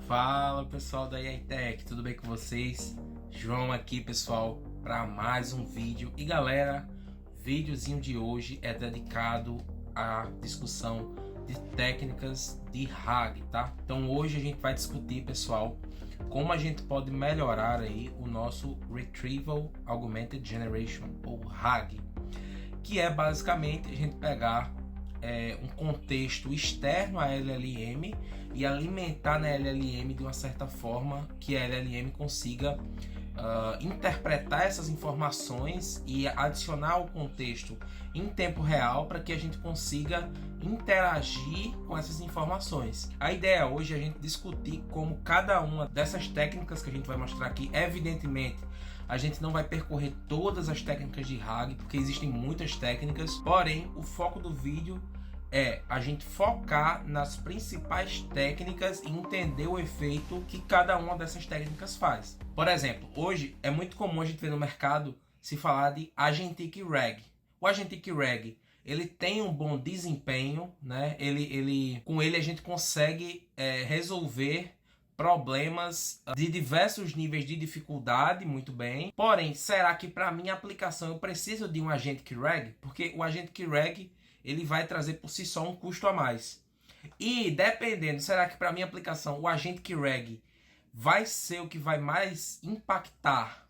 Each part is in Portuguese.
Fala pessoal da AI Tech, tudo bem com vocês? João aqui pessoal para mais um vídeo. E galera, o videozinho de hoje é dedicado à discussão de técnicas de RAG, tá? Então hoje a gente vai discutir, pessoal, como a gente pode melhorar aí o nosso Retrieval Augmented Generation, ou RAG, que é basicamente a gente pegar um contexto externo à LLM e alimentar na LLM de uma certa forma que a LLM consiga interpretar essas informações e adicionar o contexto em tempo real para que a gente consiga interagir com essas informações. A ideia hoje é a gente discutir como cada uma dessas técnicas que a gente vai mostrar aqui, evidentemente, a gente não vai percorrer todas as técnicas de RAG, porque existem muitas técnicas, porém o foco do vídeo é a gente focar nas principais técnicas e entender o efeito que cada uma dessas técnicas faz. Por exemplo, hoje é muito comum a gente ver no mercado se falar de Agentic RAG. O Agentic RAG, ele tem um bom desempenho, né? Com ele a gente consegue resolver problemas de diversos níveis de dificuldade muito bem. Porém, será que para minha aplicação eu preciso de um Agentic RAG? Porque o Agentic RAG ele vai trazer por si só um custo a mais. E dependendo, será que para minha aplicação o Agentic RAG vai ser o que vai mais impactar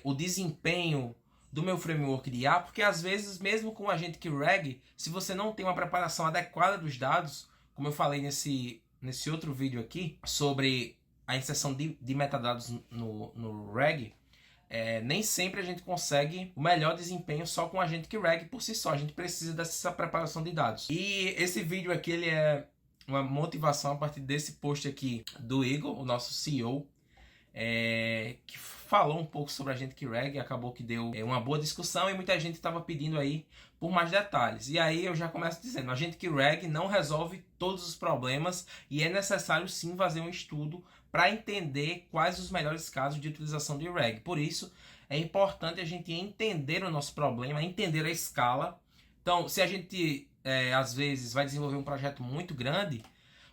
o desempenho do meu framework de IA? Porque às vezes, mesmo com o Agentic RAG, se você não tem uma preparação adequada dos dados, como eu falei nesse outro vídeo aqui, sobre a inserção de metadados no RAG, nem sempre a gente consegue o melhor desempenho só com o Agentic RAG por si só. A gente precisa dessa preparação de dados. E esse vídeo aqui ele é uma motivação a partir desse post aqui do Igor, o nosso CEO, que falou um pouco sobre a Agentic RAG, acabou que deu uma boa discussão e muita gente estava pedindo aí por mais detalhes. E aí eu já começo dizendo, a Agentic RAG não resolve todos os problemas e é necessário sim fazer um estudo para entender quais os melhores casos de utilização de RAG. Por isso é importante a gente entender o nosso problema, entender a escala. Então, se a gente às vezes vai desenvolver um projeto muito grande,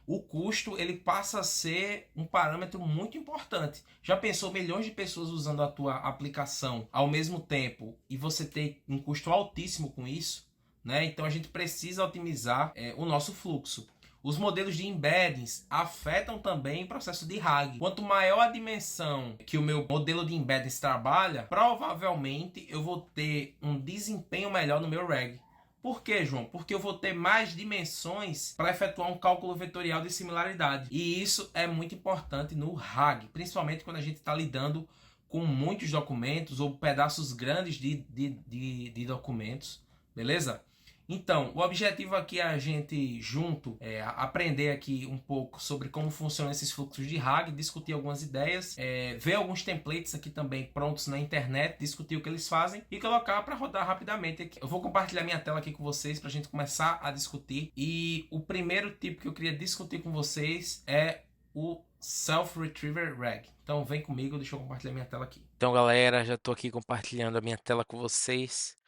o custo ele passa a ser um parâmetro muito importante. Já pensou milhões de pessoas usando a tua aplicação ao mesmo tempo e você ter um custo altíssimo com isso, né? Então a gente precisa otimizar o nosso fluxo. Os modelos de embeddings afetam também o processo de RAG. Quanto maior a dimensão que o meu modelo de embeddings trabalha, provavelmente eu vou ter um desempenho melhor no meu RAG. Por quê, João? Porque eu vou ter mais dimensões para efetuar um cálculo vetorial de similaridade. E isso é muito importante no RAG, principalmente quando a gente está lidando com muitos documentos ou pedaços grandes de documentos, beleza? Então, o objetivo aqui é a gente junto aprender aqui um pouco sobre como funcionam esses fluxos de RAG, discutir algumas ideias, ver alguns templates aqui também prontos na internet, discutir o que eles fazem e colocar para rodar rapidamente aqui. Eu vou compartilhar minha tela aqui com vocês para a gente começar a discutir. E o primeiro tipo que eu queria discutir com vocês é o Self-Retriever RAG. Então vem comigo, deixa eu compartilhar minha tela aqui. Então galera, já estou aqui compartilhando a minha tela com vocês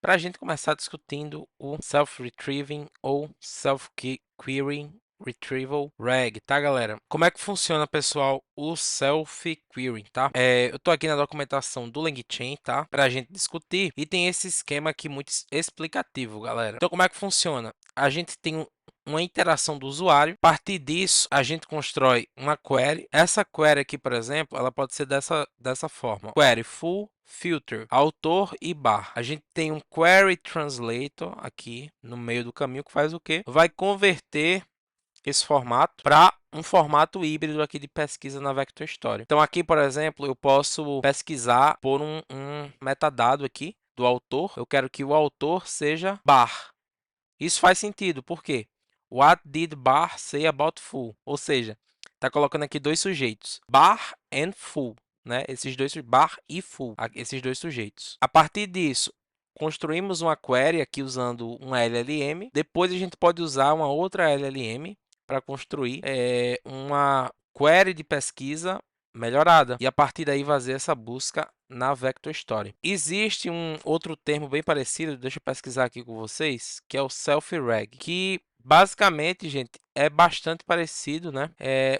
para a gente começar discutindo o Self-Retrieving ou Self-Querying Retrieval RAG, tá galera? Como é que funciona, pessoal, o Self-Querying, tá? Eu tô aqui na documentação do LangChain, tá? Pra gente discutir e tem esse esquema aqui muito explicativo, galera. Então como é que funciona? A gente tem uma interação do usuário. A partir disso, a gente constrói uma query. Essa query aqui, por exemplo, ela pode ser dessa forma. Query full filter, autor e bar. A gente tem um query translator aqui no meio do caminho que faz o quê? Vai converter esse formato para um formato híbrido aqui de pesquisa na Vector Story. Então aqui, por exemplo, eu posso pesquisar por um metadado aqui do autor. Eu quero que o autor seja bar. Isso faz sentido, por quê? What did bar say about full? Ou seja, está colocando aqui dois sujeitos, bar and full, né? Esses dois, bar e full, esses dois sujeitos. A partir disso, construímos uma query aqui usando um LLM. Depois a gente pode usar uma outra LLM para construir uma query de pesquisa melhorada e a partir daí fazer essa busca na Vector Story. Existe um outro termo bem parecido, deixa eu pesquisar aqui com vocês, que é o Self-RAG, que Basicamente, gente, é bastante parecido, né?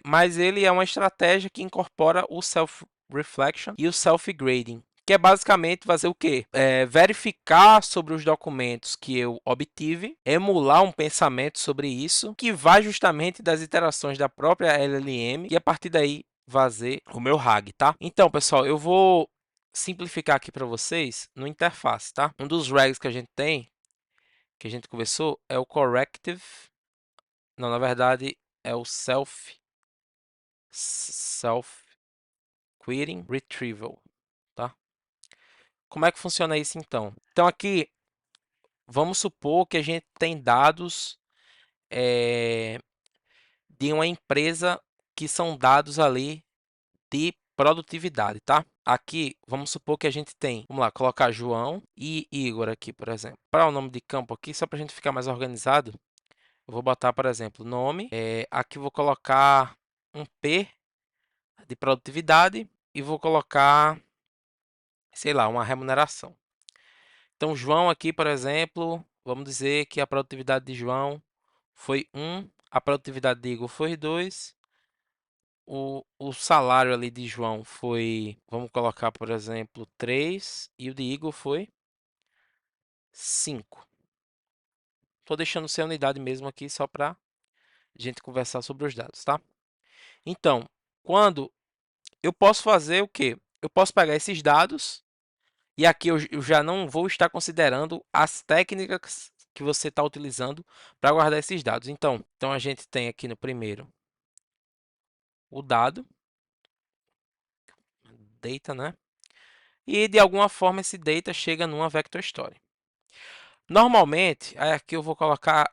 Mas ele é uma estratégia que incorpora o self-reflection e o self-grading, que é basicamente fazer o quê? Verificar sobre os documentos que eu obtive, emular um pensamento sobre isso, que vai justamente das iterações da própria LLM, e a partir daí fazer o meu RAG, tá? Então, pessoal, eu vou simplificar aqui para vocês no interface, tá? Um dos RAGs que a gente tem, que a gente conversou, é o corrective. Não, na verdade é o self querying retrieval, tá? Como é que funciona isso então? Então aqui vamos supor que a gente tem dados de uma empresa que são dados ali de produtividade, tá? Aqui vamos supor que a gente tem, vamos lá, colocar João e Igor aqui, por exemplo. Para o nome de campo aqui, só para a gente ficar mais organizado, eu vou botar, por exemplo, nome. Aqui eu vou colocar um P de produtividade e vou colocar, sei lá, uma remuneração. Então, João aqui, por exemplo, vamos dizer que a produtividade de João foi 1, a produtividade de Igor foi 2, o salário ali de João foi, vamos colocar, por exemplo, 3 e o de Igor foi 5. Estou deixando ser a unidade mesmo aqui só para a gente conversar sobre os dados, tá? Então, quando eu posso fazer o quê? Eu posso pegar esses dados. E aqui eu já não vou estar considerando as técnicas que você está utilizando para guardar esses dados. Então a gente tem aqui no primeiro o dado, data, né? E de alguma forma esse data chega numa vector story. Normalmente, aqui eu vou colocar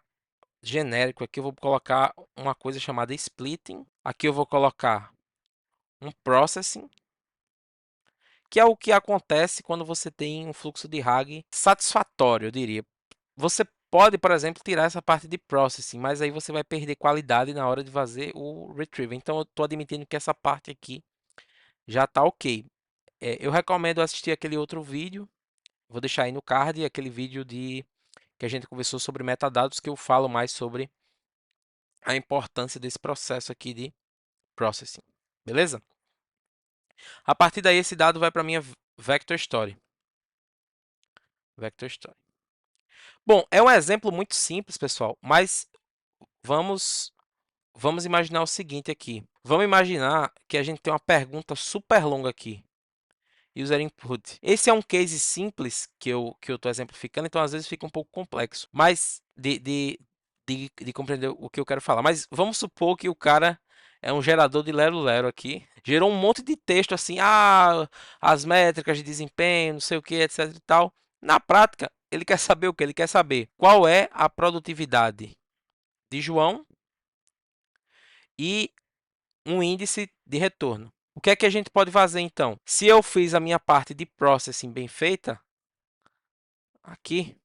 genérico, aqui eu vou colocar uma coisa chamada splitting. Aqui eu vou colocar um processing, que é o que acontece quando você tem um fluxo de RAG satisfatório, eu diria. Você pode, por exemplo, tirar essa parte de processing, mas aí você vai perder qualidade na hora de fazer o retrieval. Então, eu estou admitindo que essa parte aqui já está ok. Eu recomendo assistir aquele outro vídeo, vou deixar aí no card, aquele vídeo que a gente conversou sobre metadados, que eu falo mais sobre a importância desse processo aqui de processing. Beleza? A partir daí, esse dado vai para a minha vector story. Vector story. Bom, é um exemplo muito simples, pessoal, mas vamos imaginar o seguinte aqui. Vamos imaginar que a gente tem uma pergunta super longa aqui. User input. Esse é um case simples que eu estou exemplificando, então às vezes fica um pouco complexo. Mas de compreender o que eu quero falar. Mas vamos supor que o cara é um gerador de lero-lero aqui. Gerou um monte de texto assim, as métricas de desempenho, não sei o que, etc e tal. Na prática, ele quer saber o que? Ele quer saber qual é a produtividade de João e um índice de retorno. O que é que a gente pode fazer então? Se eu fiz a minha parte de processing bem feita, aqui,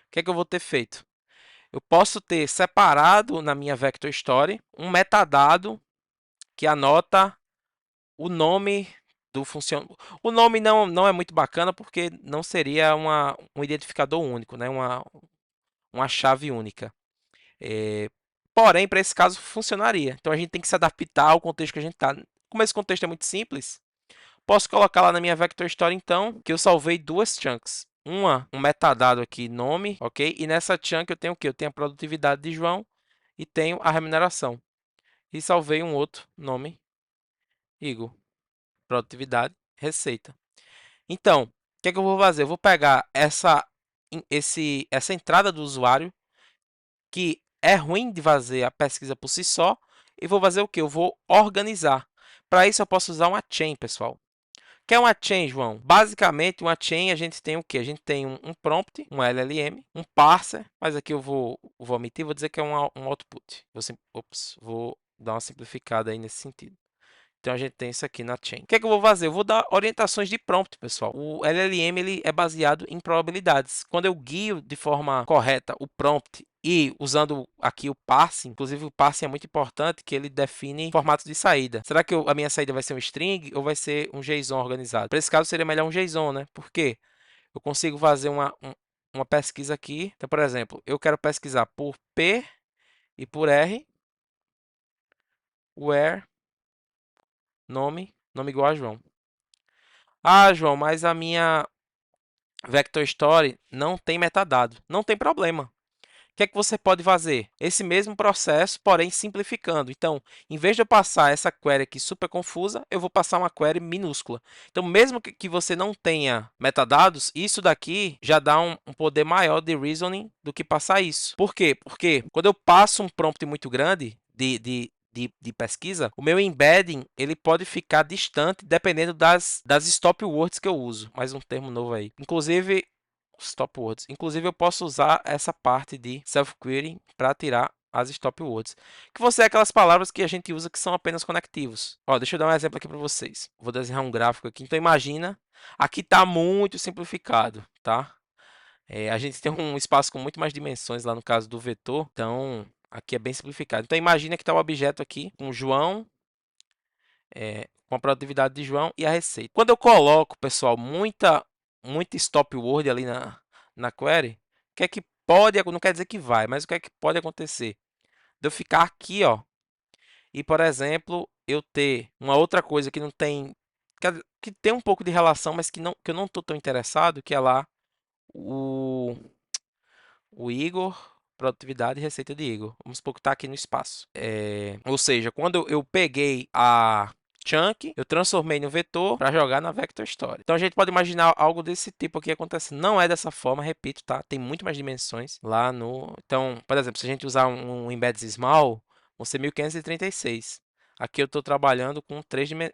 o que é que eu vou ter feito? Eu posso ter separado na minha vector story um metadado que anota o nome do funcionário. O nome não é muito bacana porque não seria um identificador único, né? Uma chave única. Porém, para esse caso funcionaria. Então a gente tem que se adaptar ao contexto que a gente está. Como esse contexto é muito simples, posso colocar lá na minha vector story então que eu salvei duas chunks. Um metadado aqui, nome, ok? E nessa chunk eu tenho o quê? Eu tenho a produtividade de João e tenho a remuneração. E salvei um outro nome, Igor. Produtividade, receita. Então, o que é que eu vou fazer? Eu vou pegar essa entrada do usuário, que é ruim de fazer a pesquisa por si só, e vou fazer o que? Eu vou organizar. Para isso eu posso usar uma chain, pessoal. O que é uma chain, João? Basicamente, uma chain a gente tem o que? A gente tem um prompt, um LLM, um parser, mas aqui eu vou omitir, vou dizer que é um output. Vou dar uma simplificada aí nesse sentido. Então a gente tem isso aqui na chain. O que é que eu vou fazer? Eu vou dar orientações de prompt, pessoal. O LLM ele é baseado em probabilidades. Quando eu guio de forma correta o prompt e usando aqui o parsing, inclusive o parsing é muito importante, que ele define formatos de saída. Será que a minha saída vai ser um string ou vai ser um JSON organizado? Para esse caso seria melhor um JSON, né? Por quê? Eu consigo fazer uma pesquisa aqui. Então, por exemplo, eu quero pesquisar por P e por R, where, nome igual a João. Ah, João, mas a minha Vector Story não tem metadado. Não tem problema. O que é que você pode fazer? Esse mesmo processo, porém simplificando. Então, em vez de eu passar essa query aqui super confusa, eu vou passar uma query minúscula. Então, mesmo que você não tenha metadados, isso daqui já dá um poder maior de reasoning do que passar isso. Por quê? Porque quando eu passo um prompt muito grande de pesquisa, o meu embedding ele pode ficar distante dependendo das stop words que eu uso. Mais um termo novo aí. Inclusive, stop words. Inclusive, eu posso usar essa parte de self-querying para tirar as stop words. Que você é aquelas palavras que a gente usa que são apenas conectivos. Ó, deixa eu dar um exemplo aqui para vocês. Vou desenhar um gráfico aqui. Então, imagina, aqui está muito simplificado, tá? A gente tem um espaço com muito mais dimensões lá no caso do vetor. Então, aqui é bem simplificado. Então, imagina que está o objeto aqui com João, com a produtividade de João e a receita. Quando eu coloco, pessoal, muita stop word ali na query, o que é que pode, não quer dizer que vai, mas o que é que pode acontecer? De eu ficar aqui, ó, e por exemplo, eu ter uma outra coisa que não tem, que tem um pouco de relação, mas que eu não estou tão interessado, que é lá o, o Igor, produtividade e receita de Igor. Vamos supor que está aqui no espaço. Ou seja, quando eu peguei a chunk, eu transformei no vetor para jogar na vector story. Então a gente pode imaginar algo desse tipo aqui acontecendo. Não é dessa forma, repito, tá? Tem muito mais dimensões lá no. Então, por exemplo, se a gente usar um embed small, vão ser 1536. Aqui eu estou trabalhando com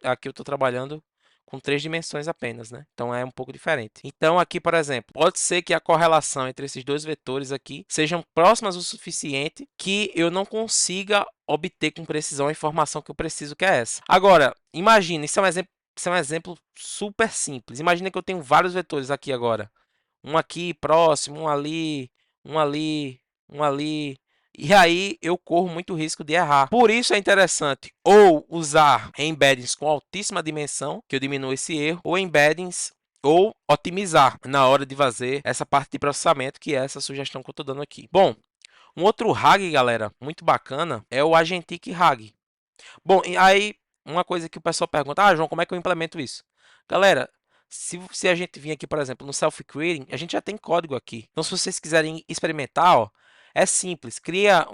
aqui eu estou trabalhando com 3 dimensões apenas, né? Então é um pouco diferente. Então aqui, por exemplo, pode ser que a correlação entre esses dois vetores aqui sejam próximas o suficiente que eu não consiga obter com precisão a informação que eu preciso, que é essa. Agora, imagine, isso é um exemplo super simples. Imagina que eu tenho vários vetores aqui agora. Um aqui próximo, um ali, um ali, um ali. E aí eu corro muito risco de errar. Por isso é interessante ou usar embeddings com altíssima dimensão, que eu diminuo esse erro, ou embeddings ou otimizar na hora de fazer essa parte de processamento, que é essa sugestão que eu estou dando aqui. Bom, um outro RAG, galera, muito bacana, é o Agentic RAG. Bom, e aí uma coisa que o pessoal pergunta, João, como é que eu implemento isso? Galera, se a gente vir aqui, por exemplo, no self-querying, a gente já tem código aqui. Então, se vocês quiserem experimentar, ó, é simples. Cria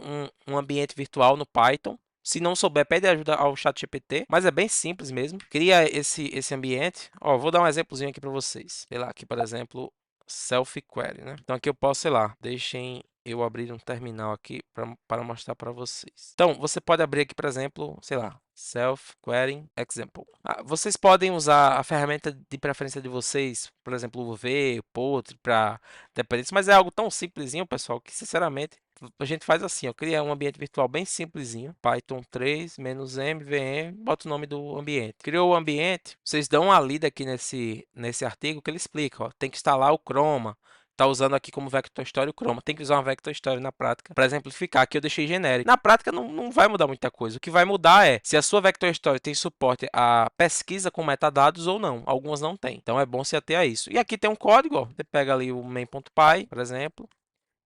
um ambiente virtual no Python. Se não souber, pede ajuda ao ChatGPT, mas é bem simples mesmo. Cria esse ambiente. Ó, vou dar um exemplozinho aqui para vocês. Sei lá, aqui, por exemplo, self-query, né? Então, aqui eu posso, sei lá, deixem eu abrir um terminal aqui para mostrar para vocês. Então, você pode abrir aqui, por exemplo, sei lá, self-querying example. Vocês podem usar a ferramenta de preferência de vocês, por exemplo, o V, o POTR, para dependência, mas é algo tão simplesinho, pessoal, que sinceramente a gente faz assim, ó, cria um ambiente virtual bem simplesinho, Python 3, -m, vm, bota o nome do ambiente. Criou o ambiente, vocês dão uma lida aqui nesse artigo que ele explica, ó, tem que instalar o Chroma, tá usando aqui como vector story o Chroma. Tem que usar uma vector story na prática para exemplificar. Aqui eu deixei genérico. Na prática não vai mudar muita coisa. O que vai mudar é se a sua vector story tem suporte a pesquisa com metadados ou não. Algumas não tem. Então é bom se ater a isso. E aqui tem um código, ó. Você pega ali o main.py, por exemplo,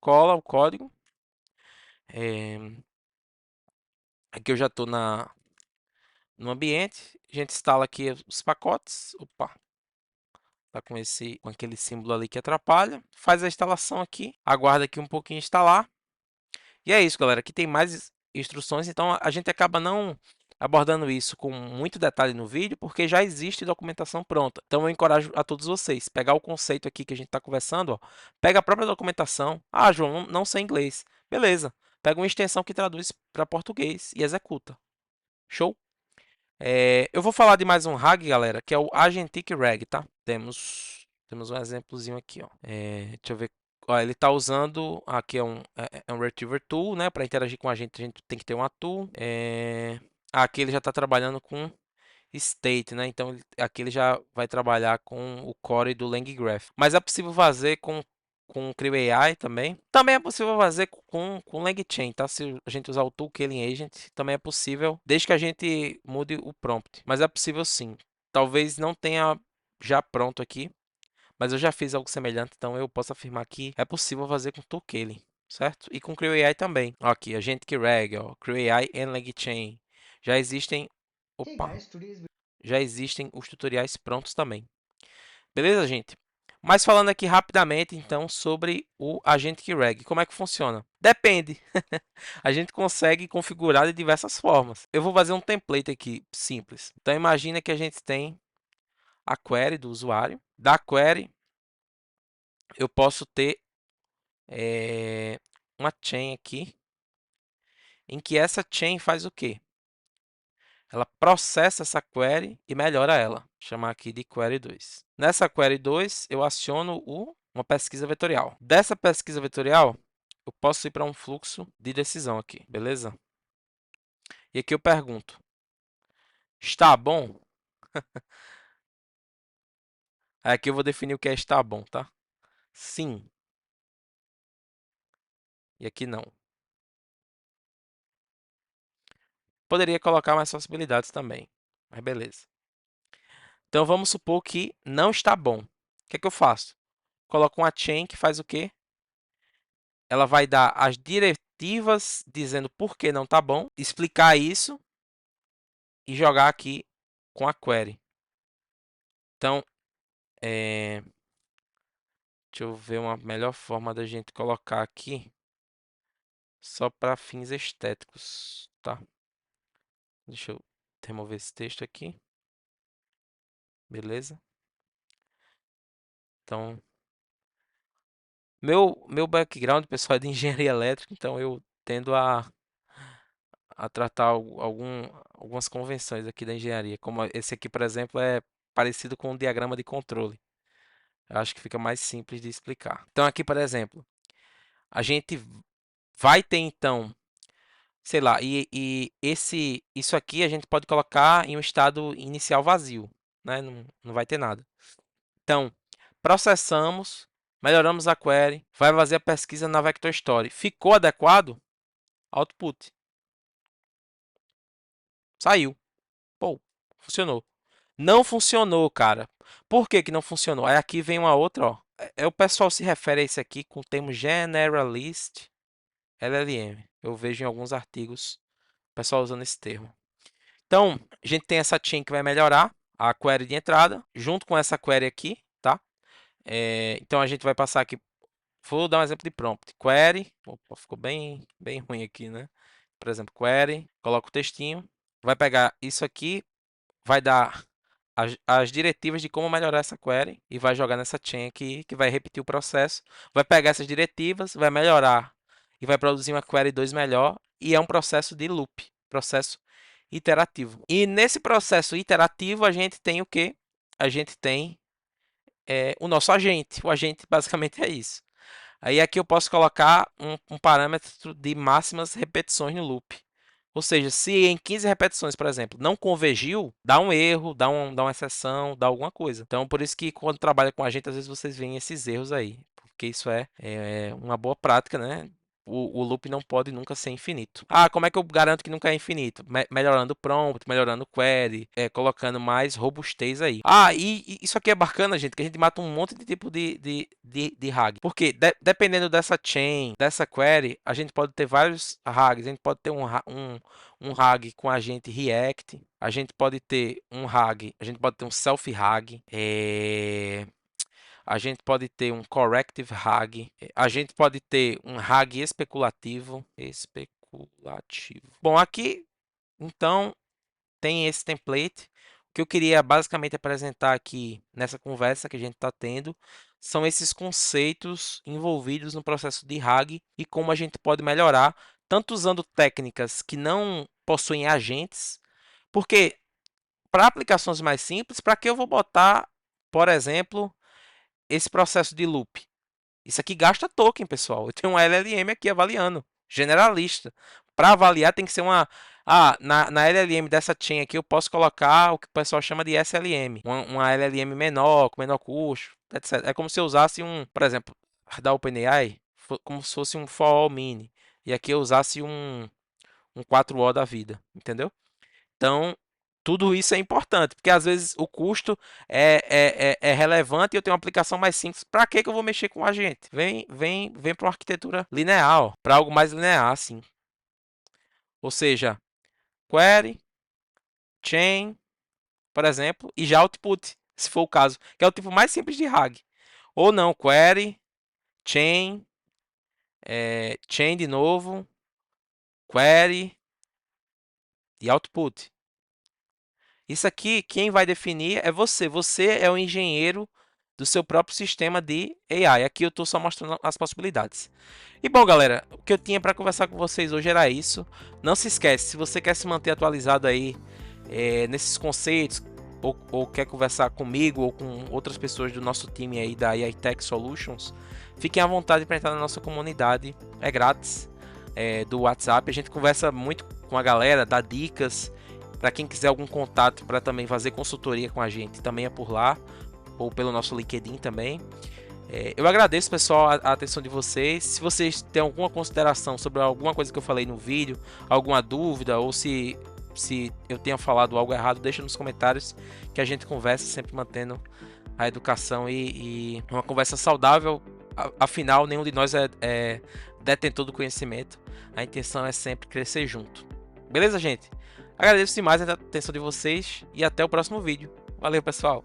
cola o código. Aqui eu já estou no ambiente. A gente instala aqui os pacotes. Opa, tá com aquele símbolo ali que atrapalha. Faz a instalação aqui, aguarda aqui um pouquinho instalar. E é isso, galera. Aqui tem mais instruções, então a gente acaba não abordando isso com muito detalhe no vídeo, porque já existe documentação pronta. Então eu encorajo a todos vocês, pegar o conceito aqui que a gente está conversando, ó, pega a própria documentação. João, não sei inglês. Beleza. Pega uma extensão que traduz para português e executa. Show? Eu vou falar de mais um RAG, galera, que é o Agentic RAG, tá? Temos um exemplozinho aqui, ó. Deixa eu ver. Ó, ele está usando, aqui é um Retriever Tool, né? Para interagir com a gente tem que ter uma tool. Aqui ele já está trabalhando com state, né? Então aqui ele já vai trabalhar com o core do LangGraph. Mas é possível fazer com o Creo AI também. Também é possível fazer com LangChain, tá? Se a gente usar o tool Scaling Agent, também é possível, desde que a gente mude o prompt. Mas é possível sim. Talvez não tenha já pronto aqui, mas eu já fiz algo semelhante, então eu posso afirmar que é possível fazer com Tokeli, certo? E com CrewAI também. Ó, aqui, AgentKey ó, CrewAI and LangChain. Já existem, Hey opa, guys, today's já existem os tutoriais prontos também. Beleza, gente? Mas falando aqui rapidamente, então, sobre o AgentKey. Como é que funciona? Depende. A gente consegue configurar de diversas formas. Eu vou fazer um template aqui simples. Então, imagina que a gente tem a query do usuário. Da query, eu posso ter uma chain aqui, em que essa chain faz o quê? Ela processa essa query e melhora ela. Vou chamar aqui de query 2. Nessa query 2, eu aciono uma pesquisa vetorial. Dessa pesquisa vetorial, eu posso ir para um fluxo de decisão aqui, beleza? E aqui eu pergunto, está bom? Aqui eu vou definir o que é está bom, tá? Sim. E aqui não. Poderia colocar mais possibilidades também, mas beleza. Então vamos supor que não está bom. O que é que eu faço? Coloco uma chain que faz o quê? Ela vai dar as diretivas dizendo por que não está bom, explicar isso e jogar aqui com a query. Então, deixa eu ver uma melhor forma da gente colocar aqui, só para fins estéticos, tá? Deixa eu remover esse texto aqui, beleza? Então, meu background, pessoal, é de engenharia elétrica, então eu tendo a tratar algumas convenções aqui da engenharia. Como esse aqui, por exemplo, é parecido com um diagrama de controle. Eu acho que fica mais simples de explicar. Então, aqui, por exemplo, a gente vai ter então, sei lá, isso aqui a gente pode colocar em um estado inicial vazio, né? Não vai ter nada. Então, processamos, melhoramos a query, vai fazer a pesquisa na Vector Story. Ficou adequado? Output. Saiu. Pô, funcionou. Não funcionou, cara. Por que que não funcionou? Aí aqui vem uma outra, ó. O pessoal se refere a isso aqui com o termo generalist LLM. Eu vejo em alguns artigos o pessoal usando esse termo. Então, a gente tem essa chain que vai melhorar a query de entrada, junto com essa query aqui, tá? Então a gente vai passar aqui. Vou dar um exemplo de prompt. Query. Opa, ficou bem ruim aqui, né? Por exemplo, query. Coloca o textinho. Vai pegar isso aqui, vai dar as diretivas de como melhorar essa query e vai jogar nessa chain aqui, que vai repetir o processo. Vai pegar essas diretivas, vai melhorar e vai produzir uma query 2 melhor. E é um processo de loop, processo iterativo. E nesse processo iterativo, a gente tem o que? A gente tem o nosso agente. O agente basicamente é isso. Aí aqui eu posso colocar um parâmetro de máximas repetições no loop. Ou seja, se em 15 repetições, por exemplo, não convergiu, dá um erro, dá uma exceção, dá alguma coisa. Então, por isso que quando trabalha com a gente, às vezes vocês veem esses erros aí. Porque isso é uma boa prática, né? O loop não pode nunca ser infinito. Ah, como é que eu garanto que nunca é infinito? Melhorando o prompt, melhorando o query, colocando mais robustez aí. Ah, e isso aqui é bacana, gente, que a gente mata um monte de tipo de RAG. Porque dependendo dessa chain, dessa query, a gente pode ter vários RAGs. A gente pode ter um RAG com agente React. A gente pode ter um RAG, a gente pode ter um self RAG. A gente pode ter um corrective RAG, a gente pode ter um RAG especulativo. Bom, aqui então tem esse template. O que eu queria basicamente apresentar aqui nessa conversa que a gente está tendo são esses conceitos envolvidos no processo de RAG e como a gente pode melhorar, tanto usando técnicas que não possuem agentes, porque para aplicações mais simples, para que eu vou botar, por exemplo, esse processo de loop? Isso aqui gasta token, pessoal. Eu tenho um LLM aqui avaliando, generalista. Para avaliar tem que ser uma. Ah, na LLM dessa chain aqui eu posso colocar o que o pessoal chama de SLM, uma LLM menor, com menor custo, etc. É como se eu usasse por exemplo, da OpenAI, como se fosse um for all mini. E aqui eu usasse um 4O da vida, entendeu? Então, Tudo isso é importante, porque às vezes o custo é relevante e eu tenho uma aplicação mais simples. Para que eu vou mexer com o agente? Vem para uma arquitetura linear, para algo mais linear, assim. Ou seja, query, chain, por exemplo, e já output, se for o caso, que é o tipo mais simples de RAG. Ou não, query, chain, chain de novo, query e output. Isso aqui, quem vai definir é você. Você é o engenheiro do seu próprio sistema de AI. Aqui eu estou só mostrando as possibilidades. E bom, galera, o que eu tinha para conversar com vocês hoje era isso. Não se esquece, se você quer se manter atualizado aí nesses conceitos, ou quer conversar comigo ou com outras pessoas do nosso time aí da AI Tech Solutions, fiquem à vontade para entrar na nossa comunidade. É grátis, do WhatsApp. A gente conversa muito com a galera, dá dicas. Para quem quiser algum contato para também fazer consultoria com a gente, também é por lá, ou pelo nosso LinkedIn também. Eu agradeço, pessoal, a atenção de vocês. Se vocês têm alguma consideração sobre alguma coisa que eu falei no vídeo, alguma dúvida, ou se eu tenha falado algo errado, deixa nos comentários que a gente conversa, sempre mantendo a educação e uma conversa saudável. Afinal, nenhum de nós é detentor do conhecimento. A intenção é sempre crescer junto. Beleza, gente? Agradeço demais a atenção de vocês e até o próximo vídeo. Valeu, pessoal!